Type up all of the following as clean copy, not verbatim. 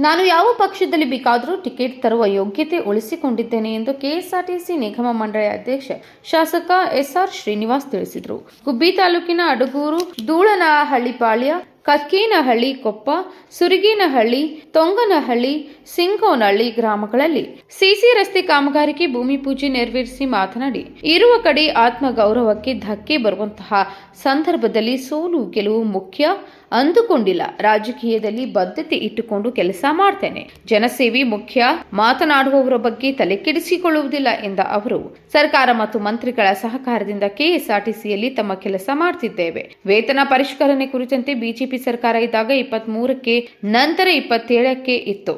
ನಾನು ಯಾವ ಪಕ್ಷದಲ್ಲಿ ಬೇಕಾದರೂ ಟಿಕೆಟ್ ತರುವ ಯೋಗ್ಯತೆ ಉಳಿಸಿಕೊಂಡಿದ್ದೇನೆ ಎಂದು ಕೆಎಸ್ಆರ್ಟಿಸಿ ನಿಗಮ ಮಂಡಳಿ ಅಧ್ಯಕ್ಷ ಶಾಸಕ ಎಸ್ಆರ್ ಶ್ರೀನಿವಾಸ್ ತಿಳಿಸಿದರು. ಗುಬ್ಬಿ ತಾಲೂಕಿನ ಅಡಗೂರು, ಧೂಳನಹಳ್ಳಿಪಾಳ್ಯ, ಕಕ್ಕೇನಹಳ್ಳಿ ಕೊಪ್ಪ, ಸುರಗೇನಹಳ್ಳಿ, ತೊಂಗನಹಳ್ಳಿ, ಸಿಂಗೋನಹಳ್ಳಿ ಗ್ರಾಮಗಳಲ್ಲಿ ಸಿಸಿ ರಸ್ತೆ ಕಾಮಗಾರಿಗೆ ಭೂಮಿ ಪೂಜೆ ನೆರವೇರಿಸಿ ಮಾತನಾಡಿ, ಇರುವ ಕಡೆ ಆತ್ಮಗೌರವಕ್ಕೆ ಧಕ್ಕೆ ಬರುವಂತಹ ಸಂದರ್ಭದಲ್ಲಿ ಸೋಲು ಗೆಲುವು ಮುಖ್ಯ ಅಂದುಕೊಂಡಿಲ್ಲ. ರಾಜಕೀಯದಲ್ಲಿ ಬದ್ಧತೆ ಇಟ್ಟುಕೊಂಡು ಕೆಲಸ ಮಾಡ್ತೇನೆ. ಜನಸೇವೆ ಮುಖ್ಯ. ಮಾತನಾಡುವವರ ಬಗ್ಗೆ ತಲೆ ಕೆಡಿಸಿಕೊಳ್ಳುವುದಿಲ್ಲ ಎಂದ ಅವರು, ಸರ್ಕಾರ ಮತ್ತು ಮಂತ್ರಿಗಳ ಸಹಕಾರದಿಂದ ಕೆಎಸ್ಆರ್ಟಿಸಿಯಲ್ಲಿ ತಮ್ಮ ಕೆಲಸ ಮಾಡ್ತಿದ್ದೇವೆ. ವೇತನ ಪರಿಷ್ಕರಣೆ ಕುರಿತಂತೆ ಬಿಜೆಪಿ ಸರ್ಕಾರ ಇದ್ದಾಗ 23ಕ್ಕೆ ನಂತರ 27ಕ್ಕೆ ಇತ್ತು.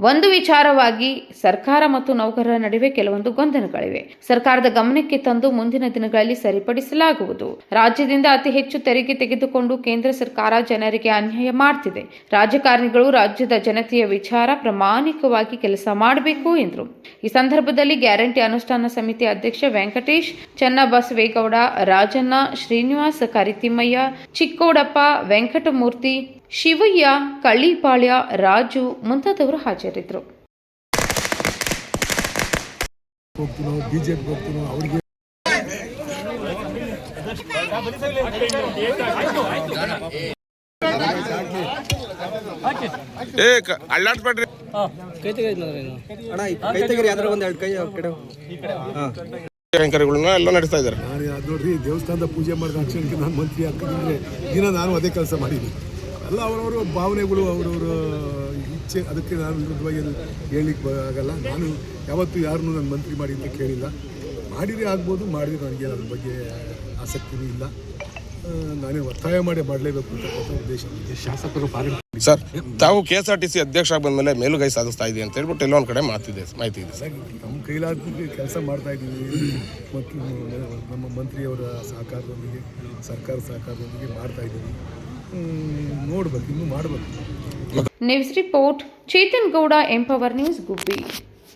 ಒಂದು ವಿಚಾರವಾಗಿ ಸರ್ಕಾರ ಮತ್ತು ನೌಕರರ ನಡುವೆ ಕೆಲವೊಂದು ಗೊಂದಲಗಳಿವೆ. ಸರ್ಕಾರದ ಗಮನಕ್ಕೆ ತಂದು ಮುಂದಿನ ದಿನಗಳಲ್ಲಿ ಸರಿಪಡಿಸಲಾಗುವುದು. ರಾಜ್ಯದಿಂದ ಅತಿ ಹೆಚ್ಚು ತೆರಿಗೆ ತೆಗೆದುಕೊಂಡು ಕೇಂದ್ರ ಸರ್ಕಾರ ಜನರಿಗೆ ಅನ್ಯಾಯ ಮಾಡ್ತಿದೆ. ರಾಜಕಾರಣಿಗಳು ರಾಜ್ಯದ ಜನತೆಯ ವಿಚಾರ ಪ್ರಾಮಾಣಿಕವಾಗಿ ಕೆಲಸ ಮಾಡಬೇಕು ಎಂದರು. ಈ ಸಂದರ್ಭದಲ್ಲಿ ಗ್ಯಾರಂಟಿ ಅನುಷ್ಠಾನ ಸಮಿತಿ ಅಧ್ಯಕ್ಷ ವೆಂಕಟೇಶ್, ಚನ್ನಬಸವೇಗೌಡ, ರಾಜಣ್ಣ, ಶ್ರೀನಿವಾಸ, ಕರಿತಿಮ್ಮಯ್ಯ, ಚಿಕ್ಕೋಡಪ್ಪ, ವೆಂಕಟಮೂರ್ತಿ, ಶಿವಯ್ಯ, ಕಳ್ಳಿಪಾಳ್ಯ, ರಾಜು ಮುಂತಾದವರು ಹಾಜರಿದ್ದರು. ಎಲ್ಲ ನಡೆಸ್ತಾ ಇದ್ದಾರೆ. ನೋಡ್ರಿ, ದೇವಸ್ಥಾನದ ಪೂಜೆ ಮಾಡಿದ ಅಕ್ಷರಕ್ಕೆ ನಾನು ಮಂತ್ರಿ ಹಾಕಿದ್ರೆ ದಿನ ನಾನು ಅದೇ ಕೆಲಸ ಮಾಡಿದ್ದೀನಿ. ಎಲ್ಲ ಅವರವರ ಭಾವನೆಗಳು, ಅವರವರ ಇಚ್ಛೆ. ಅದಕ್ಕೆ ನಾನು ವಿರುದ್ಧವಾಗಿ ಹೇಳಲಿಕ್ಕೆ ಆಗಲ್ಲ. ನಾನು ಯಾವತ್ತೂ ಯಾರನ್ನೂ ನಾನು ಮಂತ್ರಿ ಮಾಡಿ ಅಂತ ಕೇಳಿಲ್ಲ. ಮಾಡಿದರೆ ಆಗ್ಬೋದು, ಮಾಡಿದರೆ ನನಗೆ ಅದ್ರ ಬಗ್ಗೆ ಆಸಕ್ತಿನೂ ಇಲ್ಲ. ನಾನೇ ಒತ್ತಾಯ ಮಾಡಲೇಬೇಕು ಅಂತಕ್ಕಂಥ ಉದ್ದೇಶ. ಶಾಸಕರು ಸರ್, ತಾವು ಕೆಎಸ್ಆರ್ಟಿಸಿ ಅಧ್ಯಕ್ಷ ಬಂದಮೇಲೆ ಮೇಲುಗೈ ಸಾಧಿಸ್ತಾ ಇದೆ ಅಂತ ಹೇಳ್ಬಿಟ್ಟು ಎಲ್ಲೊಂದು ಕಡೆ ಮಾಹಿತಿ ಇದೆ ಸರ್. ನಮ್ಮ ಕೈಲಾದ ಕೆಲಸ ಮಾಡ್ತಾ ಇದ್ದೀವಿ ಮತ್ತು ನಮ್ಮ ಮಂತ್ರಿಯವರ ಸಹಕಾರದೊಂದಿಗೆ, ಸರ್ಕಾರ ಸಹಕಾರದೊಂದಿಗೆ ಮಾಡ್ತಾ ಇದ್ದೀವಿ. ನೋಡ್ಬೇಕು, ಇನ್ನೂ ಮಾಡಬೇಕು. News report Chetan Gowda, empower news, ಗುಬ್ಬಿ.